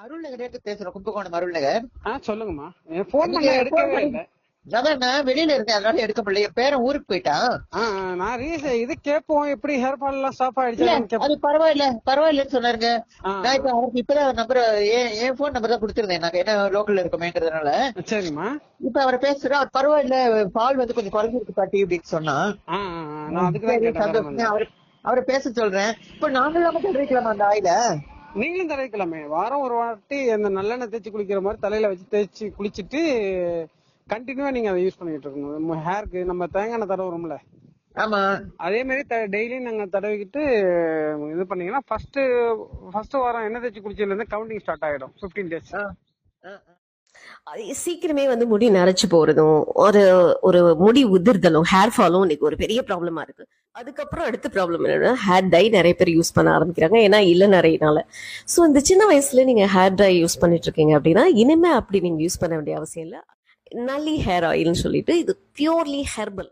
அருள் நகர் பேசுறோம், கும்பகோணம் அருள் நகர். சொல்லுங்கம்மா. போன் நீங்க பண்ண phone எடுக்கவே பண்ணி- இல்லை. அதான் நான் வெளியில இருந்தேன், அதனால எடுக்க முடியல. என் பேரன் ஊருக்கு போயிட்டான். நான் இது கேட்போம், எப்படி ஹேர் ஃபால் எல்லாம் ஸ்டாப் இல்ல ஆயிடுச்சு. அது பரவாயில்லன்னு சொன்னாருங்க. நான் இப்ப அவருக்கு இப்பதான் நம்பர், என் போன் நம்பர் தான் கொடுத்திருந்தேன், நாங்க என்ன லோக்கல்ல இருக்கோமேன்றதுனால. சரிம்மா. இப்ப அவரை பேசுறேன், அவர் பரவாயில்ல, பால் வந்து கொஞ்சம் குறைஞ்சிருக்கு பாட்டி அப்படின்னு சொன்னா. நான் அதுக்குதான் சரி, கேட்டேன். சந்தோஷம். அவரை பேச சொல்றேன். இப்ப நாங்களும் தடவிக்கலாமா அந்த ஆயில? நீங்களும் தடவிக்கலாமே. வாரம் ஒரு வாட்டி அந்த நல்லெண்ணெய் தேய்ச்சி குளிக்கிற மாதிரி தலையில வச்சு தேய்ச்சி குளிச்சுட்டு கண்டினியூவா நீங்க அதை யூஸ் பண்ணிட்டு இருக்கணும். ஹேருக்கு நம்ம தேங்காய் எண்ணெய் தடவுறோம்ல, ஆமா, அதே மாதிரி டெய்லியும் நாங்க தடவிக்கிட்டு இது பண்ணீங்கன்னா ஃபர்ஸ்ட் வாரம் எண்ணெய் தேய்ச்சி குளிச்சதுல இருந்து கவுண்டிங் ஸ்டார்ட் ஆயிடும். 15 days. சீக்கிரமே வந்து முடி நரைச்சு போறதும், ஒரு ஒரு முடி உதிர்தலும், ஹேர் ஃபாலும் இன்னைக்கு ஒரு பெரிய ப்ராப்ளமா இருக்கு. அதுக்கப்புறம் அடுத்த ப்ராப்ளம் என்னன்னா, ஹேர் டை நிறைய பேர் யூஸ் பண்ண ஆரம்பிக்கிறாங்க, ஏன்னா இல்ல நிறையனால. ஸோ இந்த சின்ன வயசுல நீங்க ஹேர் டை யூஸ் பண்ணிட்டு இருக்கீங்க அப்படின்னா, இனிமே அப்படி நீங்க யூஸ் பண்ண வேண்டிய அவசியம் இல்லை. நல்லி ஹேர் ஆயில்னு சொல்லிட்டு, இது பியூர்லி ஹெர்பல்.